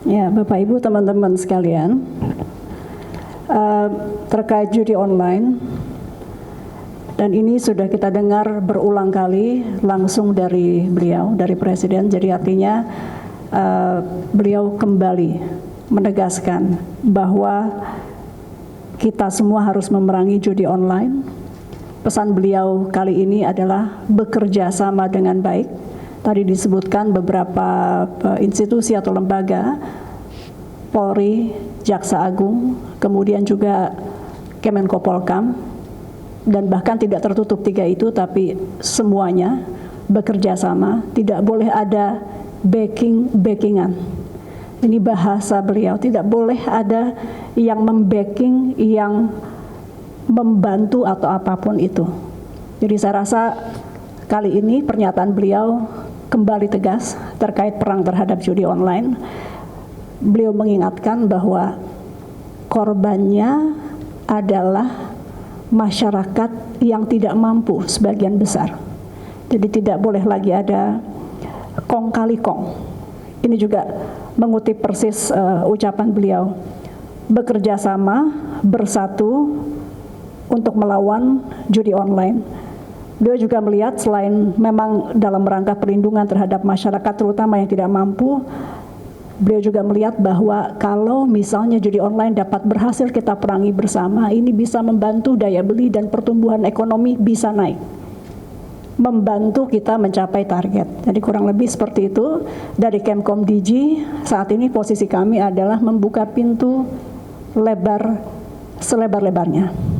Ya, Bapak Ibu, teman-teman sekalian, terkait judi online, dan ini sudah kita dengar berulang kali langsung dari beliau, dari Presiden. Jadi artinya beliau kembali menegaskan bahwa kita semua harus memerangi judi online. Pesan beliau kali ini adalah bekerja sama dengan baik. Tadi disebutkan beberapa institusi atau lembaga, Polri, Jaksa Agung, kemudian juga Kemenko Polkam, dan bahkan tidak tertutup tiga itu, tapi semuanya bekerja sama. Tidak boleh ada backing-backingan. Ini bahasa beliau, tidak boleh ada yang membacking, yang membantu atau apapun itu. Jadi saya rasa kali ini pernyataan beliau kembali tegas terkait perang terhadap judi online. Beliau mengingatkan bahwa korbannya adalah masyarakat yang tidak mampu sebagian besar. Jadi tidak boleh lagi ada kong kali kong. Ini juga mengutip persis ucapan beliau, bekerja sama, bersatu untuk melawan judi online. Beliau juga melihat selain memang dalam rangka perlindungan terhadap masyarakat terutama yang tidak mampu, beliau juga melihat bahwa kalau misalnya judi online dapat berhasil kita perangi bersama, ini bisa membantu daya beli dan pertumbuhan ekonomi bisa naik, membantu kita mencapai target. Jadi kurang lebih seperti itu. Dari Kemkom DG, saat ini posisi kami adalah membuka pintu lebar selebar-lebarnya.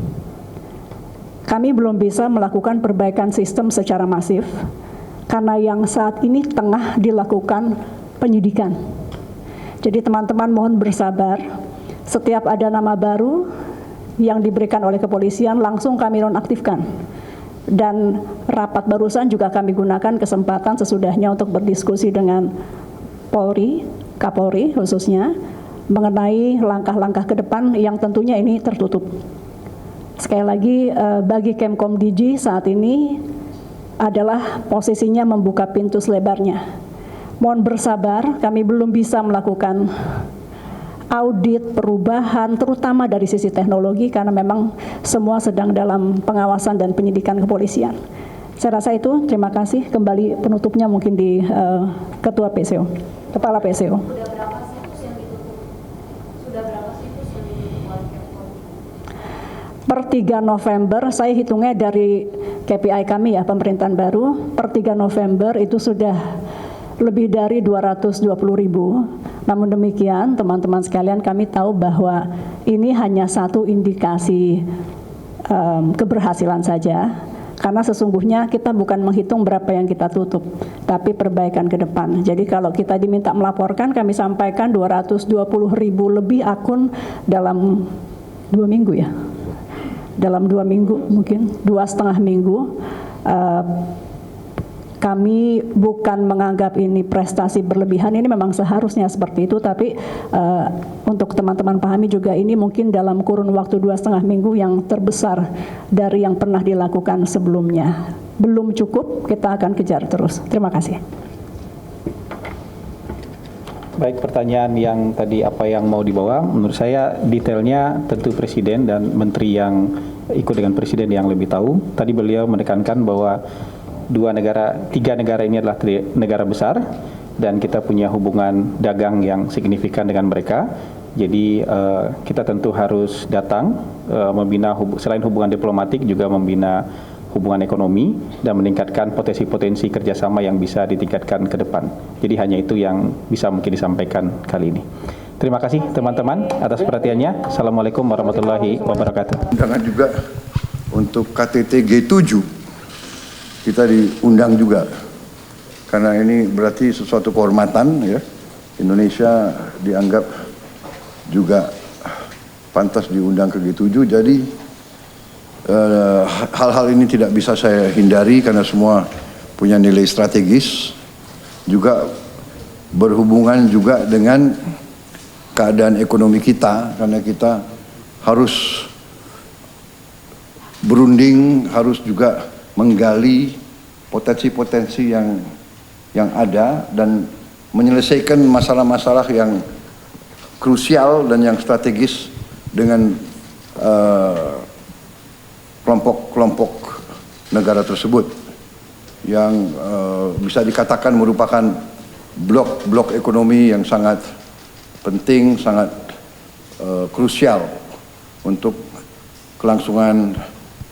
Kami belum bisa melakukan perbaikan sistem secara masif karena yang saat ini tengah dilakukan penyidikan. Jadi teman-teman mohon bersabar. Setiap ada nama baru yang diberikan oleh kepolisian langsung kami nonaktifkan. Dan rapat barusan juga kami gunakan kesempatan sesudahnya untuk berdiskusi dengan Polri, Kapolri khususnya, mengenai langkah-langkah ke depan yang tentunya ini tertutup. Sekali lagi, bagi Kemkom DG saat ini adalah posisinya membuka pintu selebarnya. Mohon bersabar, kami belum bisa melakukan audit perubahan, terutama dari sisi teknologi, karena memang semua sedang dalam pengawasan dan penyidikan kepolisian. Saya rasa itu, terima kasih. Kembali penutupnya mungkin di Ketua PCO, Kepala PCO. Per 3 November, saya hitungnya dari KPI kami ya, pemerintahan baru, per 3 November itu sudah lebih dari 220.000. Namun demikian, teman-teman sekalian, kami tahu bahwa ini hanya satu indikasi keberhasilan saja, karena sesungguhnya kita bukan menghitung berapa yang kita tutup, tapi perbaikan ke depan. Jadi kalau kita diminta melaporkan, kami sampaikan 220.000 lebih akun dalam 2 minggu ya. Dalam 2 minggu, mungkin 2,5 minggu, kami bukan menganggap ini prestasi berlebihan, ini memang seharusnya seperti itu, tapi untuk teman-teman pahami juga ini mungkin dalam kurun waktu 2,5 minggu yang terbesar dari yang pernah dilakukan sebelumnya. Belum cukup, kita akan kejar terus. Terima kasih. Baik, pertanyaan yang tadi apa yang mau dibawa, menurut saya detailnya tentu Presiden dan Menteri yang ikut dengan Presiden yang lebih tahu. Tadi beliau menekankan bahwa 3 negara ini adalah negara besar dan kita punya hubungan dagang yang signifikan dengan mereka. Jadi kita tentu harus datang membina selain hubungan diplomatik juga membina hubungan ekonomi dan meningkatkan potensi-potensi kerjasama yang bisa ditingkatkan ke depan. Jadi hanya itu yang bisa mungkin disampaikan kali ini. Terima kasih teman-teman atas perhatiannya. Assalamualaikum warahmatullahi wabarakatuh. Undangan juga untuk KTT G7 kita diundang juga karena ini berarti sesuatu kehormatan ya. Indonesia dianggap juga pantas diundang ke G7. Jadi hal-hal ini tidak bisa saya hindari karena semua punya nilai strategis, juga berhubungan juga dengan keadaan ekonomi kita, karena kita harus berunding, harus juga menggali potensi-potensi yang ada dan menyelesaikan masalah-masalah yang krusial dan yang strategis dengan kelompok-kelompok negara tersebut yang bisa dikatakan merupakan blok-blok ekonomi yang sangat penting, sangat krusial untuk kelangsungan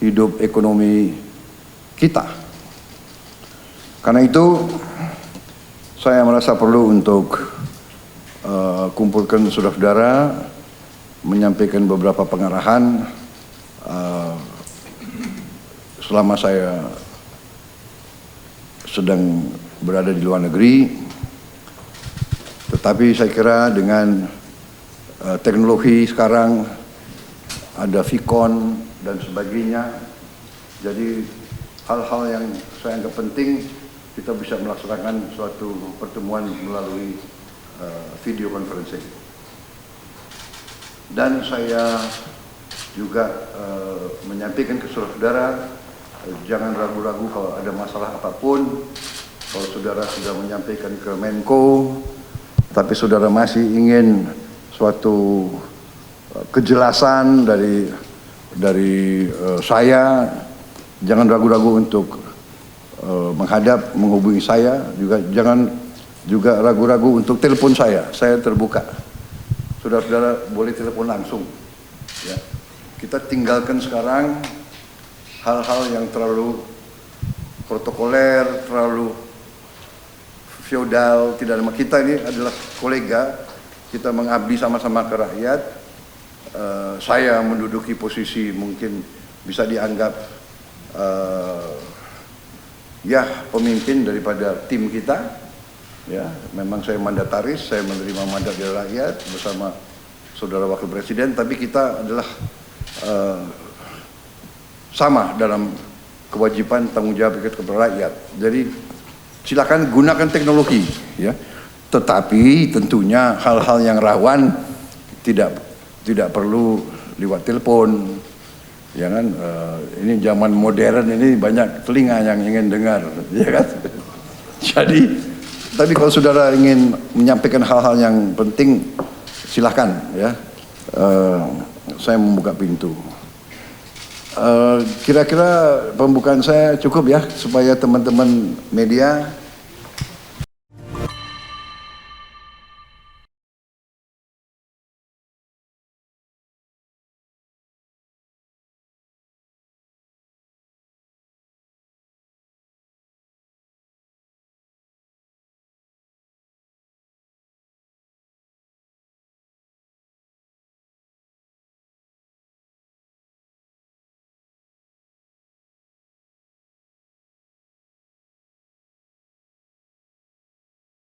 hidup ekonomi kita. Karena itu saya merasa perlu untuk kumpulkan saudara-saudara, menyampaikan beberapa pengarahan selama saya sedang berada di luar negeri. Tetapi saya kira dengan teknologi sekarang ada Vicon dan sebagainya, jadi hal-hal yang saya anggap penting kita bisa melaksanakan suatu pertemuan melalui video conferencing. Dan saya juga menyampaikan ke saudara-saudara, jangan ragu-ragu kalau ada masalah apapun. Kalau saudara sudah menyampaikan ke Menko, tapi saudara masih ingin suatu kejelasan dari saya, jangan ragu-ragu untuk menghubungi saya. Juga jangan juga ragu-ragu untuk telepon saya terbuka. Saudara-saudara boleh telepon langsung. Ya. Kita tinggalkan sekarang hal-hal yang terlalu protokoler, terlalu feodal. Tidak ada, kita ini adalah kolega, kita mengabdi sama-sama ke rakyat. Saya menduduki posisi mungkin bisa dianggap ya pemimpin daripada tim kita. Ya, memang saya mandataris, saya menerima mandat dari rakyat bersama saudara wakil presiden, tapi kita adalah sama dalam kewajiban tanggung jawab kita kepada rakyat. Jadi silakan gunakan teknologi, ya. Tetapi tentunya hal-hal yang rawan tidak perlu lewat telepon, ya kan? Ini zaman modern ini banyak telinga yang ingin dengar, ya kan? Jadi, tapi kalau saudara ingin menyampaikan hal-hal yang penting, silahkan, ya. Saya membuka pintu. Kira-kira pembukaan saya cukup ya, supaya teman-teman media